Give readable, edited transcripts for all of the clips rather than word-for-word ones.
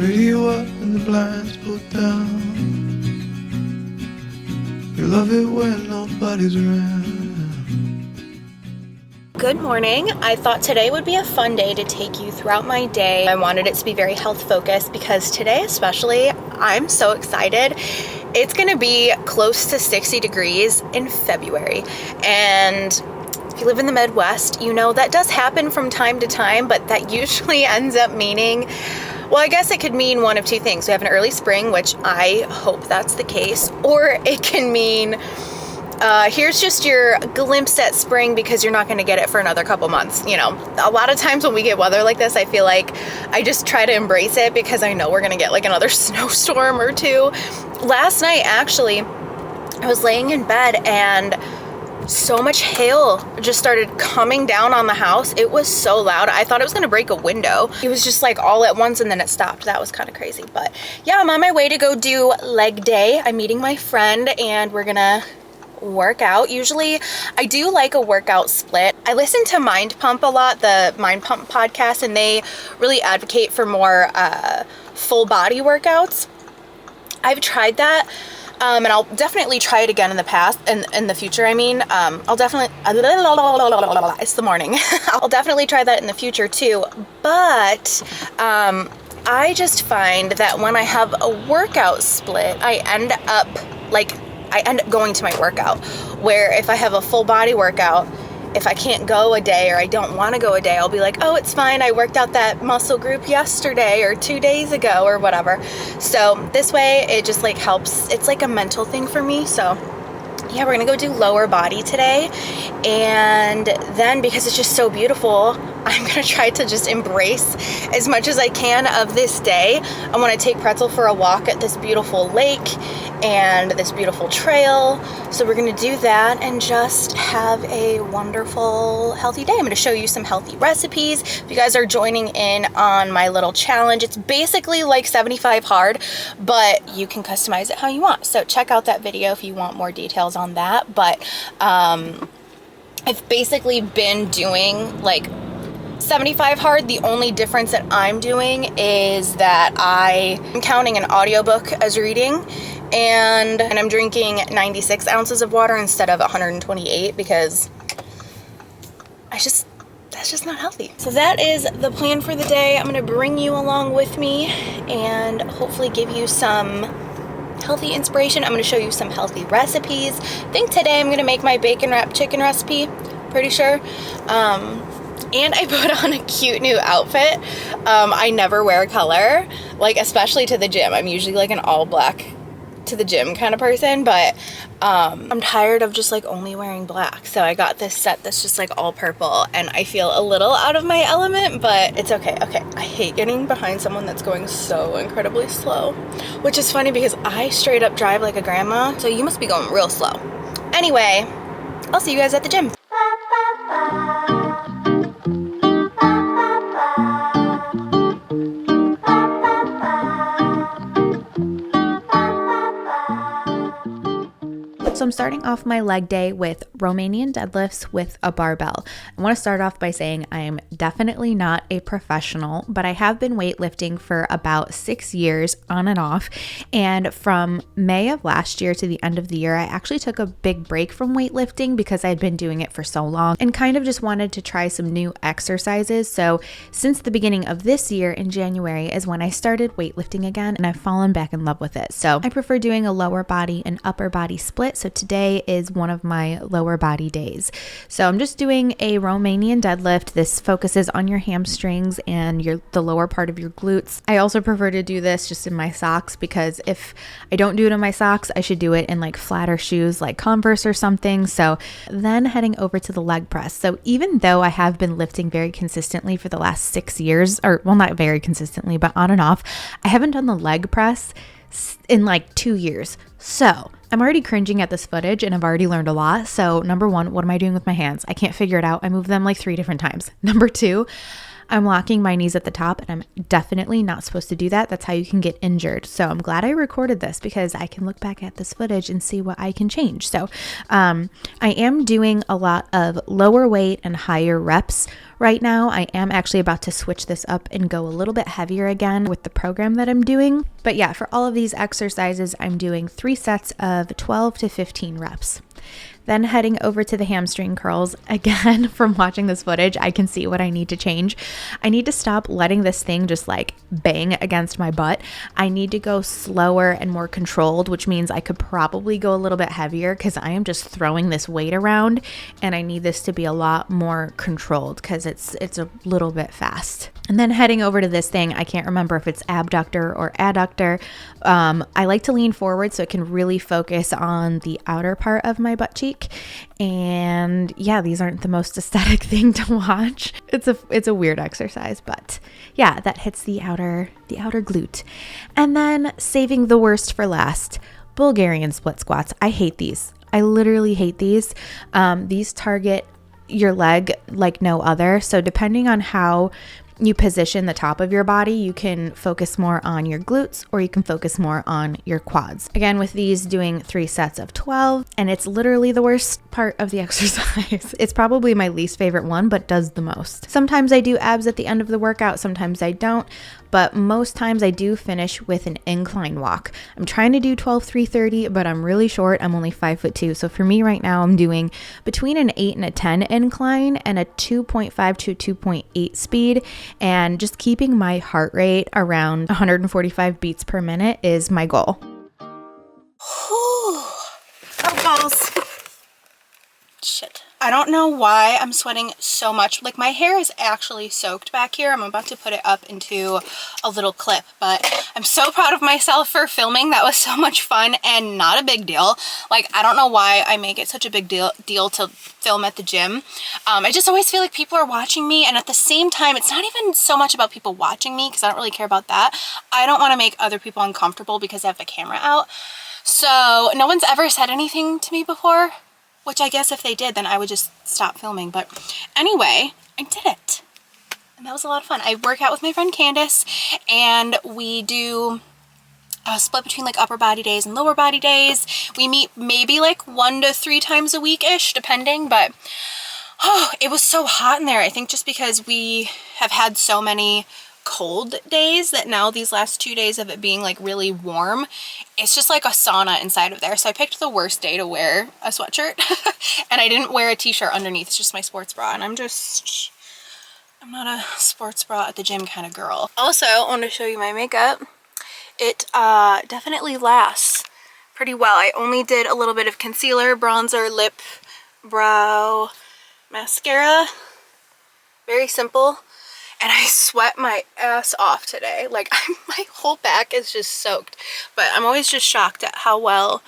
Radio up and the blinds pulled down. You love it when nobody's around. Good morning. I thought today would be a fun day to take you throughout my day. I wanted it to be very health focused because today especially, I'm so excited. It's going to be close to 60 degrees in February. And if you live in the Midwest, you know that does happen from time to time, but that usually ends up meaning, well, I guess it could mean one of two things. We have an early spring, which I hope that's the case, or it can mean here's just your glimpse at spring because you're not going to get it for another couple months. You know, a lot of times when we get weather like this, I feel like I just try to embrace it because I know we're going to get like another snowstorm or two. Last night, actually, I was laying in bed and so much hail just started coming down on the house. It was so loud. I thought it was going to break a window. It was just like all at once and then it stopped. That was kind of crazy. But yeah, I'm on my way to go do leg day. I'm meeting my friend and we're going to work out. Usually I do like a workout split. I listen to Mind Pump a lot, the Mind Pump podcast, and they really advocate for more full body workouts. I've tried that. And I'll definitely try it again in the future. I'll definitely, it's the morning. I'll definitely try that in the future too. But, I just find that when I have a workout split, I end up going to my workout, where if I have a full body workout, if I can't go a day or I don't want to go a day, I'll be like, oh, it's fine. I worked out that muscle group yesterday or 2 days ago or whatever. So this way it just like helps. It's like a mental thing for me. So yeah, we're going to go do lower body today. And then because it's just so beautiful, I'm going to try to just embrace as much as I can of this day. I want to take Pretzel for a walk at this beautiful lake and this beautiful trail. So we're going to do that and just have a wonderful, healthy day. I'm going to show you some healthy recipes. If you guys are joining in on my little challenge, it's basically like 75 hard, but you can customize it how you want. So check out that video if you want more details on that. But I've basically been doing like 75 hard. The only difference that I'm doing is that I'm counting an audiobook as reading, and I'm drinking 96 ounces of water instead of 128 because that's just not healthy. So that is the plan for the day. I'm going to bring you along with me and hopefully give you some healthy inspiration. I'm going to show you some healthy recipes. I think today I'm going to make my bacon wrapped chicken recipe, pretty sure. And I put on a cute new outfit. I never wear color, like especially to the gym. I'm usually like an all black to the gym kind of person, but I'm tired of just like only wearing black. So I got this set that's just like all purple and I feel a little out of my element, but it's okay. Okay, I hate getting behind someone that's going so incredibly slow, which is funny because I straight up drive like a grandma. So you must be going real slow. Anyway, I'll see you guys at the gym. So I'm starting off my leg day with Romanian deadlifts with a barbell. I want to start off by saying I am definitely not a professional, but I have been weightlifting for about 6 years on and off. And from May of last year to the end of the year, I actually took a big break from weightlifting because I'd been doing it for so long and kind of just wanted to try some new exercises. So since the beginning of this year in January is when I started weightlifting again, and I've fallen back in love with it. So I prefer doing a lower body and upper body split. So today is one of my lower body days. So I'm just doing a Romanian deadlift. This focuses on your hamstrings and the lower part of your glutes. I also prefer to do this just in my socks because if I don't do it in my socks, I should do it in like flatter shoes like Converse or something. So then heading over to the leg press. So even though I have been lifting very consistently for the last 6 years, or well, not very consistently, but on and off, I haven't done the leg press in like 2 years. So I'm already cringing at this footage and I've already learned a lot. So number one, what am I doing with my hands? I can't figure it out. I move them like 3 different times. Number two, I'm locking my knees at the top, and I'm definitely not supposed to do that. That's how you can get injured. So I'm glad I recorded this because I can look back at this footage and see what I can change. So I am doing a lot of lower weight and higher reps right now. I am actually about to switch this up and go a little bit heavier again with the program that I'm doing. But yeah, for all of these exercises, I'm doing 3 sets of 12 to 15 reps. Then heading over to the hamstring curls. Again, from watching this footage, I can see what I need to change. I need to stop letting this thing just like bang against my butt. I need to go slower and more controlled, which means I could probably go a little bit heavier because I am just throwing this weight around, and I need this to be a lot more controlled because it's a little bit fast. And then heading over to this thing, I can't remember if it's abductor or adductor. I like to lean forward so I can really focus on the outer part of my butt cheek. And yeah, these aren't the most aesthetic thing to watch. It's a weird exercise, but yeah, that hits the outer glute. And then saving the worst for last, Bulgarian split squats. I hate these. I literally hate these. These target your leg like no other. So depending on how you position the top of your body, you can focus more on your glutes or you can focus more on your quads. Again, with these doing 3 sets of 12, and it's literally the worst part of the exercise. It's probably my least favorite one, but does the most. Sometimes I do abs at the end of the workout, sometimes I don't, but most times I do finish with an incline walk. I'm trying to do 12-3-30, but I'm really short. I'm only 5'2". So for me right now, I'm doing between an 8 and a 10 incline and a 2.5 to 2.8 speed. And just keeping my heart rate around 145 beats per minute is my goal. Oh, balls. Shit. I don't know why I'm sweating so much. Like, my hair is actually soaked back here. I'm about to put it up into a little clip, but I'm so proud of myself for filming. That was so much fun and not a big deal. Like, I don't know why I make it such a big deal to film at the gym. I just always feel like people are watching me, and at the same time, it's not even so much about people watching me because I don't really care about that. I don't want to make other people uncomfortable because I have the camera out. So no one's ever said anything to me before, which I guess if they did, then I would just stop filming. But anyway, I did it. And that was a lot of fun. I work out with my friend Candace, and we do a split between like upper body days and lower body days. We meet maybe like 1 to 3 times a week-ish, depending. But oh, it was so hot in there. I think just because we have had so many cold days that now these last 2 days of it being like really warm, it's just like a sauna inside of there. So I picked the worst day to wear a sweatshirt and I didn't wear a t-shirt underneath. It's just my sports bra, and I'm not a sports bra at the gym kind of girl. Also, I want to show you my makeup. It definitely lasts pretty well. I only did a little bit of concealer, bronzer, lip, brow, mascara. Very simple. And I sweat my ass off today. Like, my whole back is just soaked. But I'm always just shocked at how well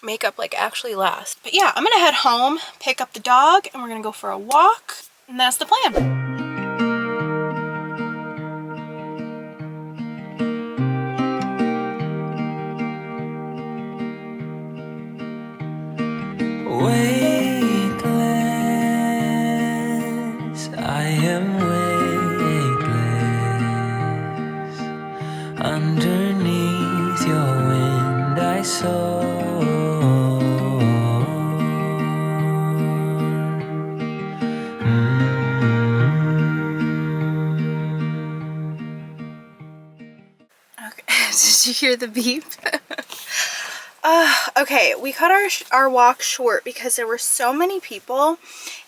makeup like actually lasts. But yeah, I'm gonna head home, pick up the dog, and we're gonna go for a walk. And that's the plan. Weightless, I am weightless. Underneath your wind I soar. Okay, did you hear the beep? Okay, we cut our walk short because there were so many people,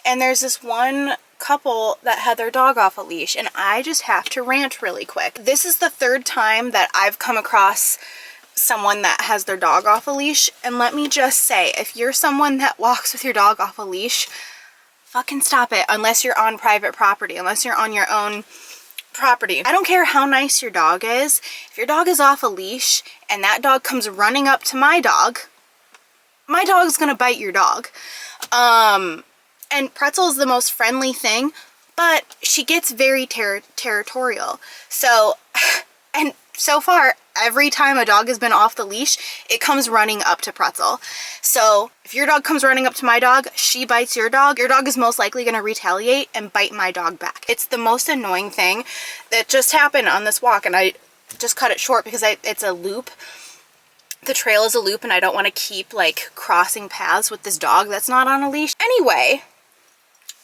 and there's this one couple that had their dog off a leash, and I just have to rant really quick. This is the 3rd time that I've come across someone that has their dog off a leash, and let me just say, if you're someone that walks with your dog off a leash, fucking stop it, unless you're on private property, unless you're on your own property. I don't care how nice your dog is. If your dog is off a leash and that dog comes running up to my dog's gonna bite your dog. And Pretzel is the most friendly thing, but she gets very territorial. So, and so far, every time a dog has been off the leash, it comes running up to Pretzel. So if your dog comes running up to my dog, she bites your dog is most likely going to retaliate and bite my dog back. It's the most annoying thing that just happened on this walk, and I just cut it short because it's a loop. The trail is a loop, and I don't want to keep like crossing paths with this dog that's not on a leash. Anyway,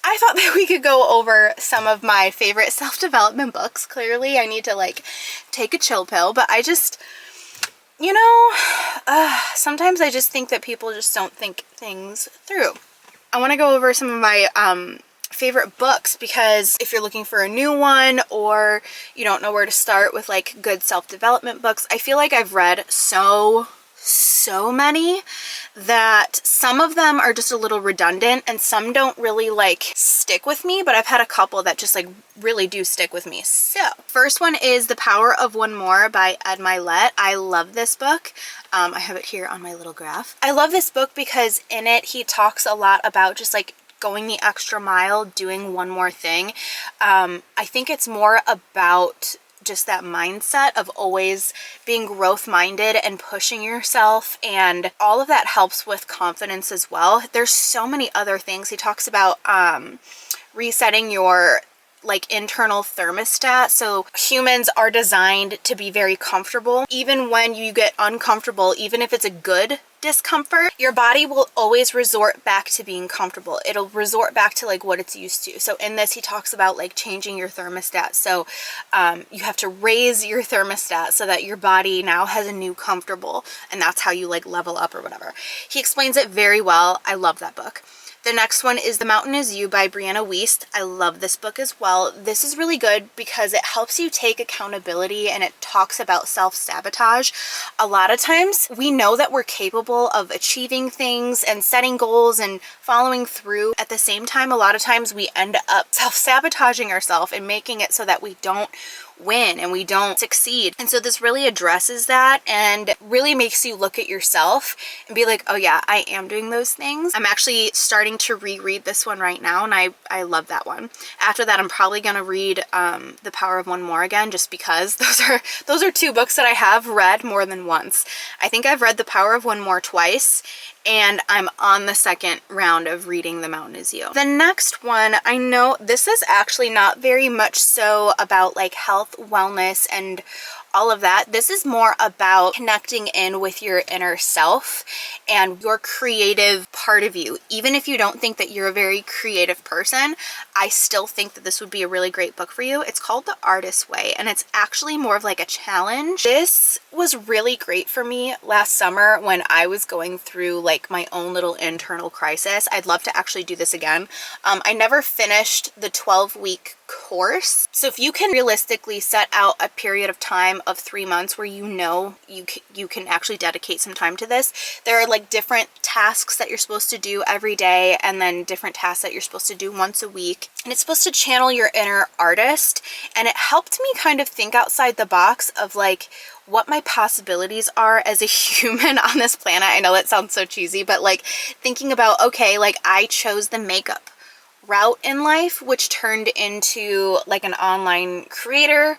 I thought that we could go over some of my favorite self-development books. Clearly, I need to like take a chill pill, but I just, you know, sometimes I just think that people just don't think things through. I want to go over some of my favorite books, because if you're looking for a new one or you don't know where to start with like good self-development books, I feel like I've read so many that some of them are just a little redundant and some don't really like stick with me, but I've had a couple that just like really do stick with me. So first one is The Power of One More by Ed Milet. I love this book. I have it here on my little graph. I love this book because in it he talks a lot about just like going the extra mile, doing one more thing. I think it's more about just that mindset of always being growth minded and pushing yourself, and all of that helps with confidence as well. There's so many other things. He talks about resetting your like internal thermostat. So humans are designed to be very comfortable. Even when you get uncomfortable, even if it's a good discomfort, your body will always resort back to being comfortable. It'll resort back to like what it's used to. So in this, he talks about like changing your thermostat. So you have to raise your thermostat so that your body now has a new comfortable, and that's how you like level up or whatever. He explains it very well. I love that book. The next one is The Mountain Is You by Brianna Wiest. I love this book as well. This is really good because it helps you take accountability, and it talks about self-sabotage. A lot of times we know that we're capable of achieving things and setting goals and following through. At the same time, a lot of times we end up self-sabotaging ourselves and making it so that we don't win and we don't succeed. And so this really addresses that and really makes you look at yourself and be like, oh yeah, I am doing those things. I'm actually starting to reread this one right now, and I love that one. After that, I'm probably gonna read The Power of One More again, just because those are two books that I have read more than once. I think I've read The Power of One More twice, and I'm on the second round of reading The Mountain Is You. The next one, I know this is actually not very much so about like health, wellness, and all of that. This is more about connecting in with your inner self and your creative part of you. Even if you don't think that you're a very creative person, I still think that this would be a really great book for you. It's called The Artist's Way, and it's actually more of like a challenge. This was really great for me last summer when I was going through like my own little internal crisis. I'd love to actually do this again. I never finished the 12-week course. So if you can realistically set out a period of time of 3 months where you know you can actually dedicate some time to this, there are like different tasks that you're supposed to do every day, and then different tasks that you're supposed to do once a week, and it's supposed to channel your inner artist. And it helped me kind of think outside the box of like what my possibilities are as a human on this planet. I know that sounds so cheesy, but like thinking about, okay, like I chose the makeup route in life, which turned into like an online creator,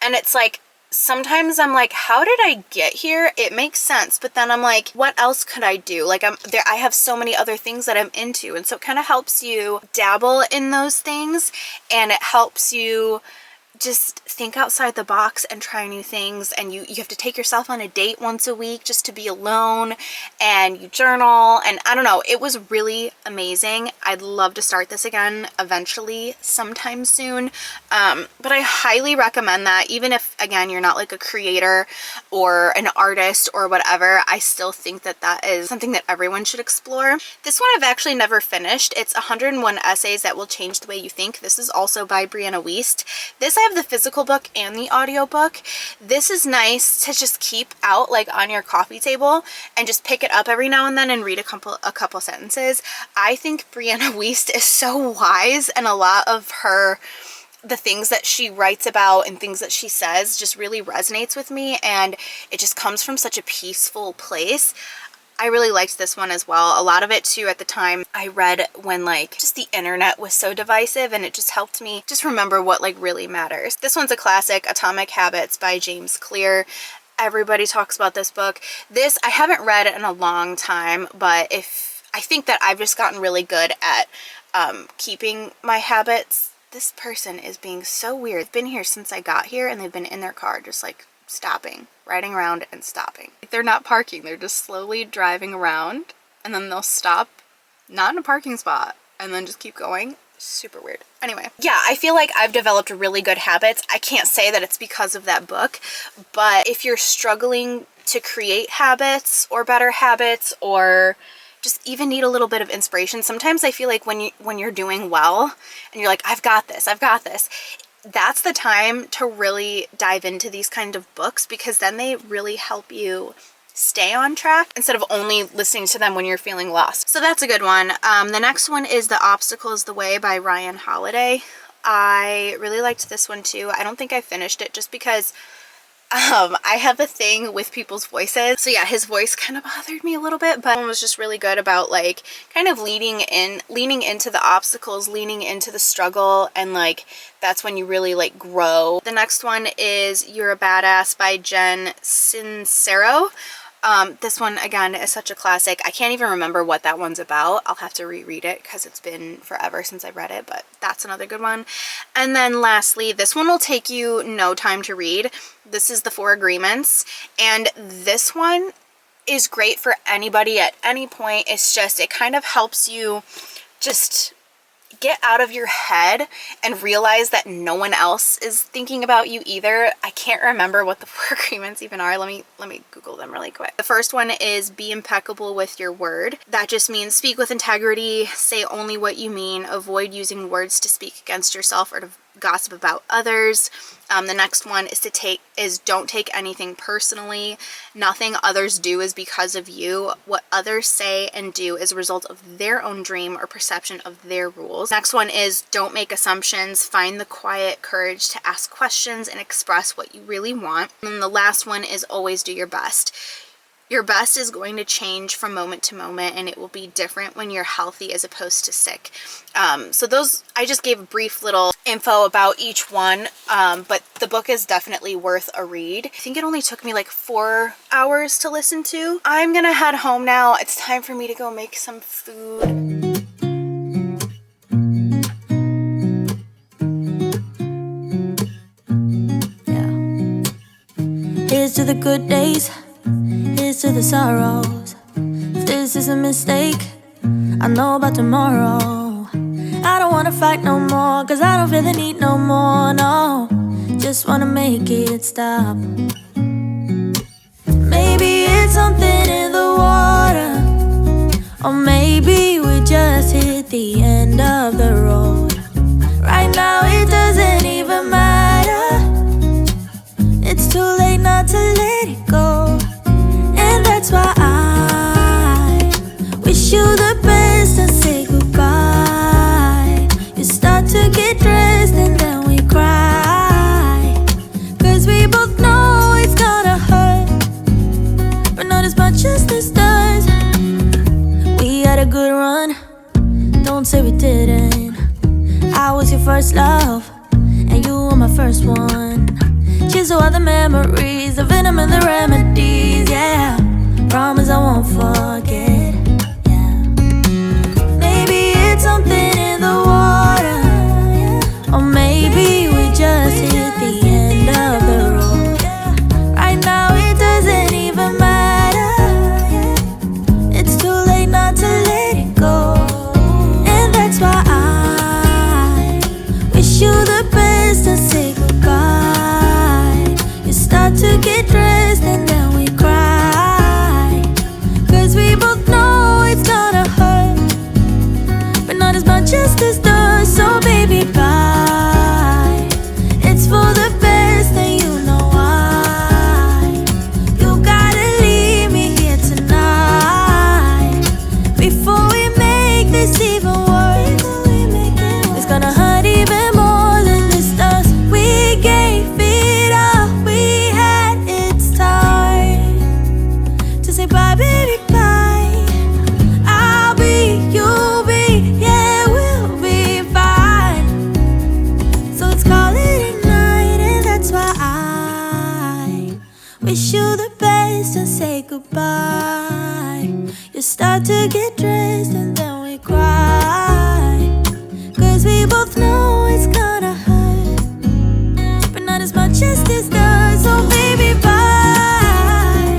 and it's like sometimes I'm like, how did I get here? It makes sense, but then I'm like, what else could I do? Like I have so many other things that I'm into, and so it kind of helps you dabble in those things, and it helps you just think outside the box and try new things. And you have to take yourself on a date once a week just to be alone, and you journal, and I don't know, it was really amazing. I'd love to start this again eventually sometime soon, but I highly recommend that. Even if again you're not like a creator or an artist or whatever, I still think that that is something that everyone should explore. This one I've actually never finished. It's 101 essays that will change the way you think. This is also by Brianna Wiest. This I have the physical book and the audio book. This is nice to just keep out like on your coffee table and just pick it up every now and then and read a couple sentences. I think Brianna Wiest is so wise, and a lot of the things that she writes about and things that she says just really resonates with me, and it just comes from such a peaceful place. I really liked this one as well. A lot of it too at the time I read when like just the internet was so divisive, and it just helped me just remember what like really matters. This one's a classic, Atomic Habits by James Clear. Everybody talks about this book. This I haven't read in a long time, but I think that I've just gotten really good at keeping my habits. This person is being so weird. They've been here since I got here, and they've been in their car just like stopping, riding around and stopping. They're not parking, they're just slowly driving around, and then they'll stop, not in a parking spot, and then just keep going. Super weird. Anyway, yeah, I feel like I've developed really good habits. I can't say that it's because of that book, but if you're struggling to create habits or better habits, or just even need a little bit of inspiration, sometimes I feel like when you're doing well and you're like, I've got this, that's the time to really dive into these kind of books, because then they really help you stay on track instead of only listening to them when you're feeling lost. So that's a good one. The next one is The Obstacle is the Way by Ryan Holiday. I really liked this one too. I don't think I finished it just because I have a thing with people's voices. So yeah, his voice kind of bothered me a little bit, but it was just really good about like kind of leaning into the obstacles, leaning into the struggle, and like that's when you really like grow. The next one is You're a Badass by Jen Sincero. This one again is such a classic. I can't even remember what that one's about. I'll have to reread it because it's been forever since I read it, but that's another good one. And then lastly, this one will take you no time to read. This is The Four Agreements, and this one is great for anybody at any point. It's just, it kind of helps you just get out of your head and realize that no one else is thinking about you either. I can't remember what the four agreements even are. Let me Google them really quick. The first one is be impeccable with your word. That just means speak with integrity, say only what you mean, avoid using words to speak against yourself or to gossip about others. The next one is don't take anything personally. Nothing others do is because of you. What others say and do is a result of their own dream or perception of their rules. Next one is don't make assumptions. Find the quiet courage to ask questions and express what you really want. And then the last one is always do your best. Your best is going to change from moment to moment, and it will be different when you're healthy as opposed to sick. So those, I just gave a brief little info about each one, but the book is definitely worth a read. I think it only took me like 4 hours to listen to. I'm gonna head home now. It's time for me to go make some food. Here's to the good days, here's to the sorrows. If this is a mistake, I know about tomorrow. I don't wanna fight no more, cause I don't feel the need no more, no. Just wanna make it stop. Maybe it's something in the water, or maybe we just hit the end of the road. Right now it doesn't even matter. It's too late not to let it go. And that's why I wish you the best and say goodbye. You start to get dressed and then we cry, cause we both know it's gonna hurt, but not as much as this does. We had a good run, don't say we didn't. I was your first love, and you were my first one. Cheers to all the memories, the venom and the remedies, yeah. Promise I won't forget, yeah. Maybe it's something in the water, or maybe we just hit the end of the road. Right now it doesn't even matter. It's too late not to let it go. And that's why I wish you the best and say goodbye. Start to get dressed and then we cry, cause we both know undressed and then we cry. 'Cause we both know it's gonna hurt, but not as much as this does. So baby, bye.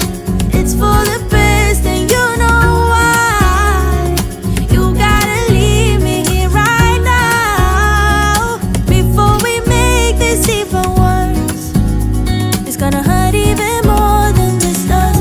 It's for the best and you know why. You gotta leave me here right now before we make this even worse. It's gonna hurt even more than this does.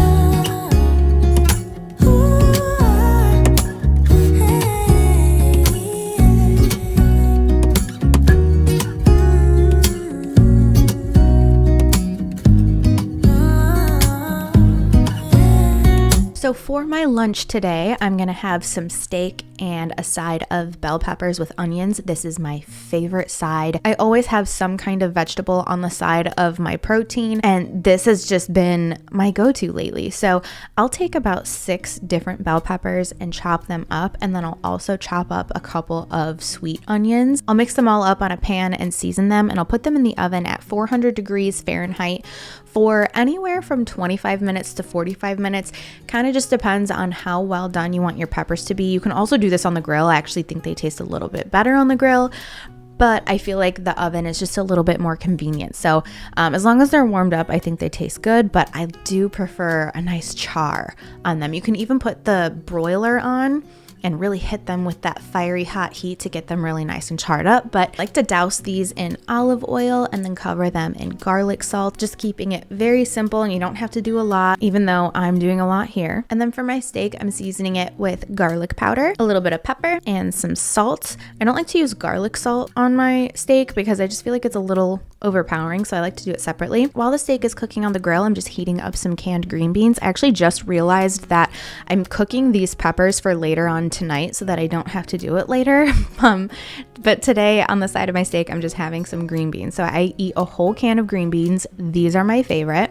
So for my lunch today, I'm gonna have some steak and a side of bell peppers with onions. This is my favorite side. I always have some kind of vegetable on the side of my protein, and this has just been my go-to lately. So I'll take about 6 different bell peppers and chop them up, and then I'll also chop up a couple of sweet onions. I'll mix them all up on a pan and season them, and I'll put them in the oven at 400 degrees Fahrenheit for anywhere from 25 minutes to 45 minutes. Kind of just depends on how well done you want your peppers to be. You can also do this on the grill. I actually think they taste a little bit better on the grill, but I feel like the oven is just a little bit more convenient. So as long as they're warmed up, I think they taste good, but I do prefer a nice char on them. You can even put the broiler on and really hit them with that fiery hot heat to get them really nice and charred up. But I like to douse these in olive oil and then cover them in garlic salt, just keeping it very simple, and you don't have to do a lot, even though I'm doing a lot here. And then for my steak, I'm seasoning it with garlic powder, a little bit of pepper, and some salt. I don't like to use garlic salt on my steak because I just feel like it's a little overpowering, so I like to do it separately. While the steak is cooking on the grill, I'm just heating up some canned green beans. I actually just realized that I'm cooking these peppers for later on tonight so that I don't have to do it later. But today on the side of my steak, I'm just having some green beans. So I eat a whole can of green beans. These are my favorite.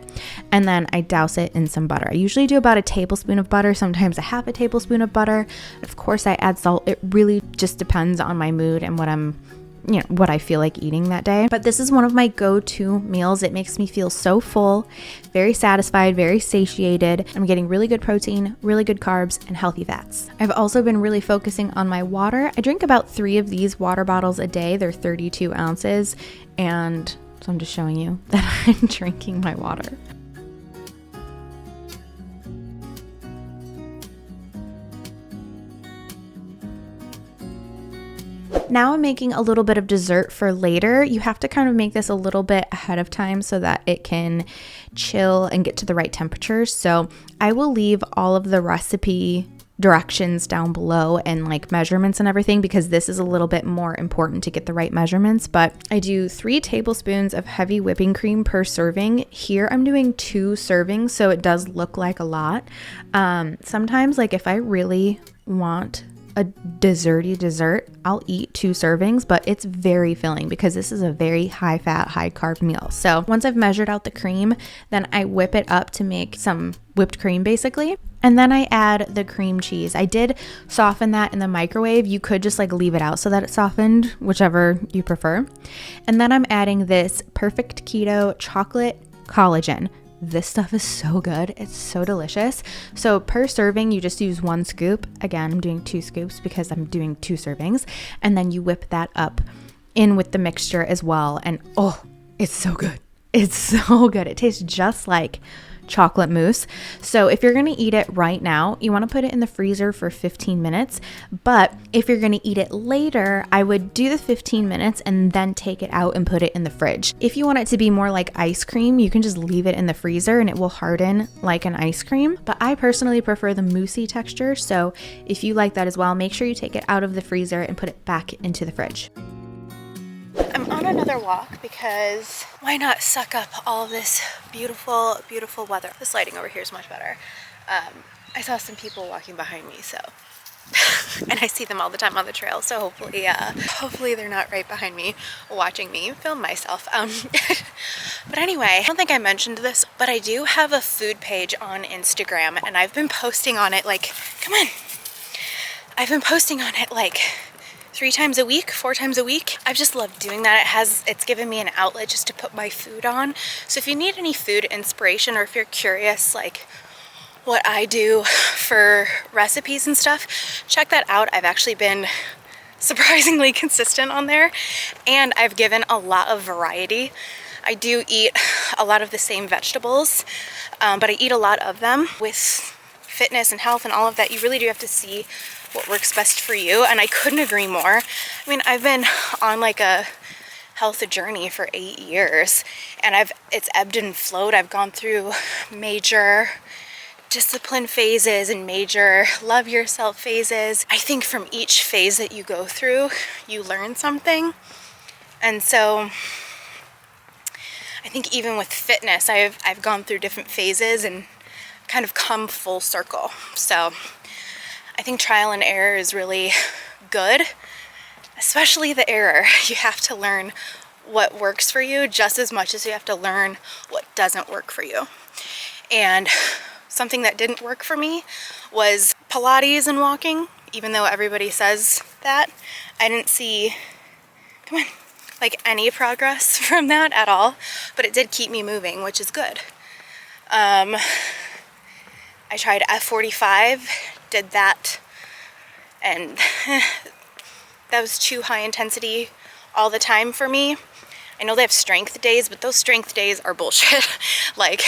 And then I douse it in some butter. I usually do about a tablespoon of butter, sometimes a half a tablespoon of butter. Of course, I add salt. It really just depends on my mood and what I feel like eating that day. But this is one of my go-to meals. It makes me feel so full, very satisfied, very satiated. I'm getting really good protein, really good carbs, and healthy fats. I've also been really focusing on my water. I drink about 3 of these water bottles a day. They're 32 ounces. And so I'm just showing you that I'm drinking my water. Now I'm making a little bit of dessert for later. You have to kind of make this a little bit ahead of time so that it can chill and get to the right temperature. So I will leave all of the recipe directions down below and like measurements and everything, because this is a little bit more important to get the right measurements. But I do 3 tablespoons of heavy whipping cream per serving. Here I'm doing 2 servings, so it does look like a lot. Sometimes, like if I really want a desserty dessert, I'll eat 2 servings, but it's very filling because this is a very high fat, high carb meal. So once I've measured out the cream, then I whip it up to make some whipped cream basically. And then I add the cream cheese. I did soften that in the microwave. You could just like leave it out so that it softened, whichever you prefer. And then I'm adding this Perfect Keto chocolate collagen. This stuff is so good. It's so delicious. So per serving, you just use 1 scoop. Again, I'm doing 2 scoops because I'm doing 2 servings. And then you whip that up in with the mixture as well. And oh, it's so good. It's so good. It tastes just like chocolate mousse. So if you're going to eat it right now, you want to put it in the freezer for 15 minutes. But if you're going to eat it later, I would do the 15 minutes and then take it out and put it in the fridge. If you want it to be more like ice cream, you can just leave it in the freezer and it will harden like an ice cream. But I personally prefer the moussey texture. So if you like that as well, make sure you take it out of the freezer and put it back into the fridge. I'm on another walk because why not suck up all of this beautiful, beautiful weather. This lighting over here is much better. I saw some people walking behind me, so and I see them all the time on the trail, so hopefully they're not right behind me watching me film myself. But anyway, I don't think I mentioned this, but I do have a food page on Instagram, and I've been posting on it like, I've been posting on it like 3 times a week, 4 times a week. I've just loved doing that. It's given me an outlet just to put my food on. So if you need any food inspiration, or if you're curious like what I do for recipes and stuff, check that out. I've actually been surprisingly consistent on there, and I've given a lot of variety. I do eat a lot of the same vegetables, but I eat a lot of them. With fitness and health and all of that, you really do have to see what works best for you, and I couldn't agree more. I mean, I've been on like a health journey for 8 years, and it's ebbed and flowed. I've gone through major discipline phases and major love yourself phases. I think from each phase that you go through, you learn something. And so I think even with fitness, I've gone through different phases and kind of come full circle. So I think trial and error is really good, especially the error. You have to learn what works for you just as much as you have to learn what doesn't work for you. And something that didn't work for me was Pilates and walking. Even though everybody says that, I didn't see, come on, like any progress from that at all, but it did keep me moving, which is good. I tried F45, did that, and that was too high intensity all the time for me. I know they have strength days, but those strength days are bullshit. Like,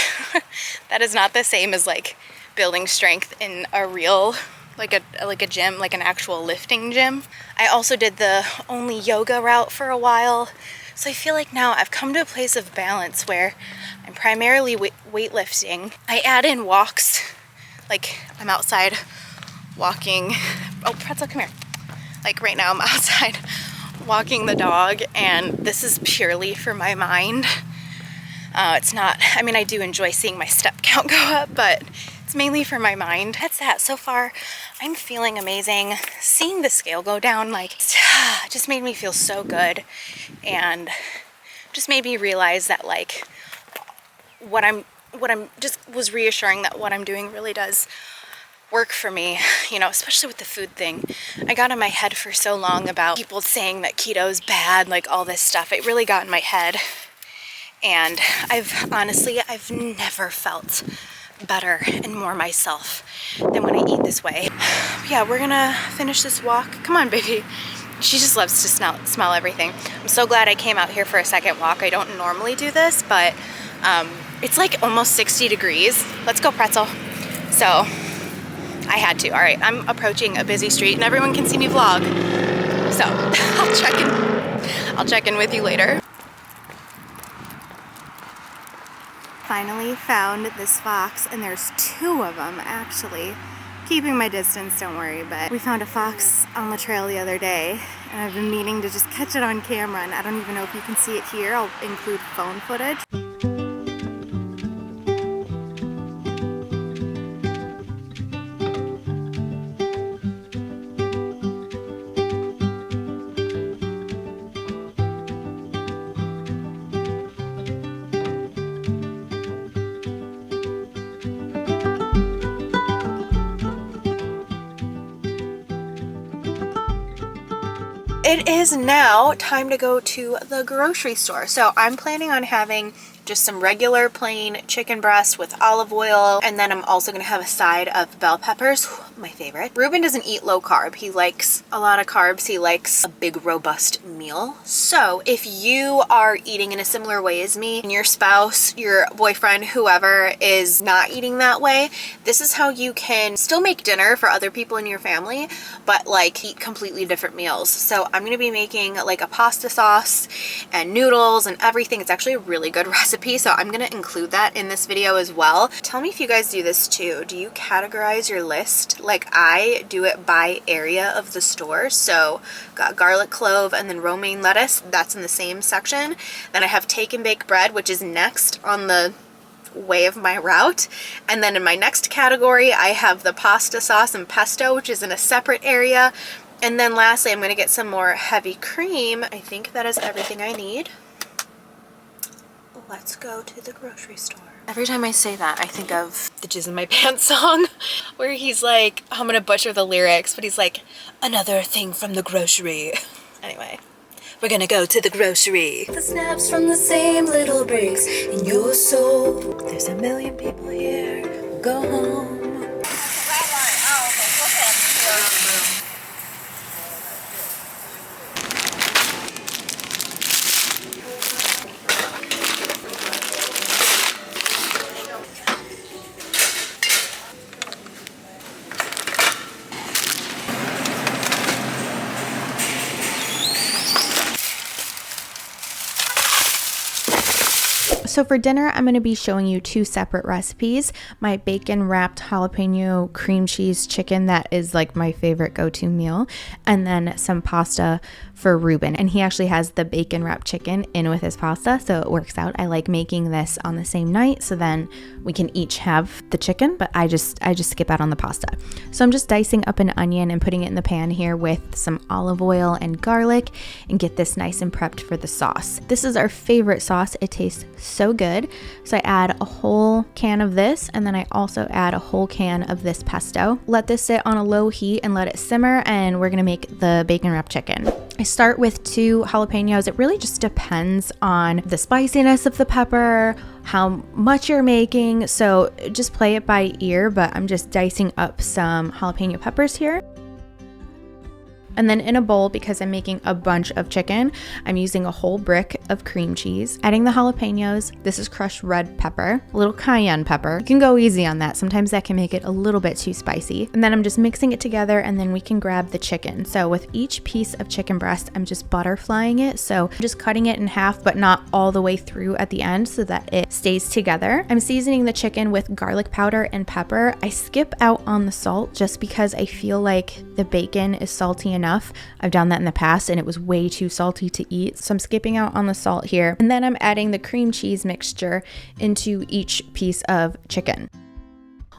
that is not the same as like building strength in a real, like a gym, like an actual lifting gym. I also did the only yoga route for a while. So I feel like now I've come to a place of balance where I'm primarily weightlifting. I add in walks, like I'm outside walking. Oh, Pretzel, come here. Like right now I'm outside walking the dog, and this is purely for my mind. It's not, I mean, I do enjoy seeing my step count go up, but it's mainly for my mind. That's that. So far, I'm feeling amazing. Seeing the scale go down, like, just made me feel so good, and just made me realize that, like, what I'm just was reassuring that what I'm doing really does work for me, you know, especially with the food thing. I got in my head for so long about people saying that keto is bad, like all this stuff. It really got in my head, and I've never felt better and more myself than when I eat this way. Yeah, we're gonna finish this walk. Come on, baby. She just loves to smell everything. I'm so glad I came out here for a second walk. I don't normally do this, but it's like almost 60 degrees. Let's go, Pretzel. So I had to. All right, I'm approaching a busy street and everyone can see me vlog. So I'll check in with you later. Finally found this fox, and there's 2 of them actually. Keeping my distance, don't worry, but we found a fox on the trail the other day, and I've been meaning to just catch it on camera, and I don't even know if you can see it here. I'll include phone footage. It is now time to go to the grocery store. So I'm planning on having just some regular plain chicken breast with olive oil, and then I'm also gonna have a side of bell peppers, my favorite. Ruben doesn't eat low carb. He likes a lot of carbs. He likes a big robust meal. So if you are eating in a similar way as me, and your spouse, your boyfriend, whoever is not eating that way, this is how you can still make dinner for other people in your family, but like eat completely different meals. So I'm gonna be making like a pasta sauce and noodles and everything. It's actually a really good recipe, so I'm gonna include that in this video as well. Tell me if you guys do this too. Do you categorize your list? Like I do it by area of the store. So got garlic clove and then romaine lettuce, that's in the same section. Then I have take and bake bread, which is next on the way of my route. And then in my next category, I have the pasta sauce and pesto, which is in a separate area. And then lastly, I'm gonna get some more heavy cream. I think that is everything I need. Let's go to the grocery store. Every time I say that, I think of the Jizz in My Pants song, where he's like, I'm gonna butcher the lyrics, but he's like, another thing from the grocery. Anyway, we're gonna go to the grocery. The snaps from the same little breaks in your soul. There's a million people here. Go home. So for dinner, I'm going to be showing you 2 separate recipes. My bacon wrapped jalapeno cream cheese chicken, that is like my favorite go-to meal, and then some pasta for Ruben. And he actually has the bacon wrapped chicken in with his pasta, so it works out. I like making this on the same night, so then we can each have the chicken, but I just skip out on the pasta. So I'm just dicing up an onion and putting it in the pan here with some olive oil and garlic and get this nice and prepped for the sauce. This is our favorite sauce. It tastes so good. So I add a whole can of this, and then I also add a whole can of this pesto. Let this sit on a low heat and let it simmer, and we're gonna make the bacon wrapped chicken. I start with 2 jalapenos. It really just depends on the spiciness of the pepper, how much you're making, so just play it by ear, but I'm just dicing up some jalapeno peppers here. And then in a bowl, because I'm making a bunch of chicken, I'm using a whole brick of cream cheese, adding the jalapenos. This is crushed red pepper, a little cayenne pepper. You can go easy on that. Sometimes that can make it a little bit too spicy. And then I'm just mixing it together, and then we can grab the chicken. So with each piece of chicken breast, I'm just butterflying it. So I'm just cutting it in half, but not all the way through at the end so that it stays together. I'm seasoning the chicken with garlic powder and pepper. I skip out on the salt just because I feel like the bacon is salty enough. I've done that in the past and it was way too salty to eat, so I'm skipping out on the salt here. And then I'm adding the cream cheese mixture into each piece of chicken.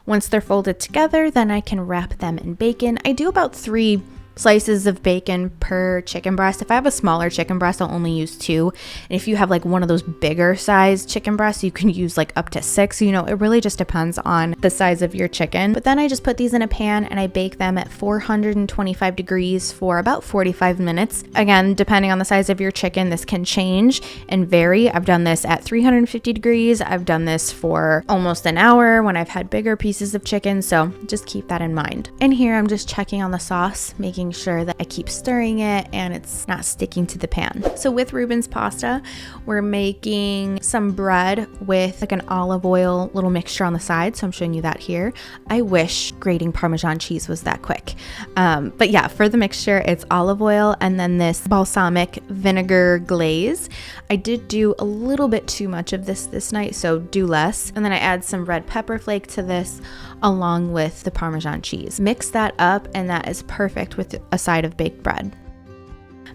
Once they're folded together, then I can wrap them in bacon. I do about 3 slices of bacon per chicken breast. If I have a smaller chicken breast, I'll only use 2. And if you have like one of those bigger size chicken breasts, you can use like up to 6. You know, it really just depends on the size of your chicken. But then I just put these in a pan and I bake them at 425 degrees for about 45 minutes. Again, depending on the size of your chicken, this can change and vary. I've done this at 350 degrees. I've done this for almost an hour when I've had bigger pieces of chicken. So just keep that in mind. And here I'm just checking on the sauce, making sure that I keep stirring it and it's not sticking to the pan. So with Ruben's pasta, we're making some bread with like an olive oil little mixture on the side. So I'm showing you that here. I wish grating Parmesan cheese was that quick. But yeah, for the mixture, it's olive oil and then this balsamic vinegar glaze. I did do a little bit too much of this night, so do less. And then I add some red pepper flake to this along with the Parmesan cheese. Mix that up and that is perfect with a side of baked bread.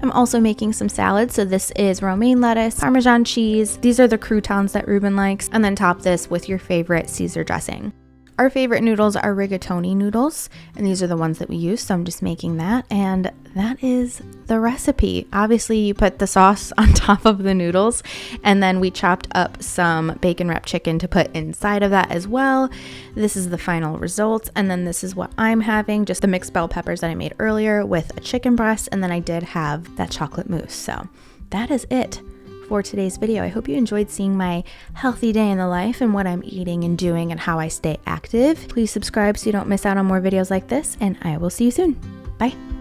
I'm also making some salad. So this is romaine lettuce, Parmesan cheese. These are the croutons that Ruben likes. And then top this with your favorite Caesar dressing. Our favorite noodles are rigatoni noodles, and these are the ones that we use, so I'm just making that, and that is the recipe. Obviously, you put the sauce on top of the noodles, and then we chopped up some bacon wrapped chicken to put inside of that as well. This is the final result, and then this is what I'm having, just the mixed bell peppers that I made earlier with a chicken breast, and then I did have that chocolate mousse. So that is it for today's video. I hope you enjoyed seeing my healthy day in the life and what I'm eating and doing and how I stay active. Please subscribe so you don't miss out on more videos like this, and I will see you soon. Bye.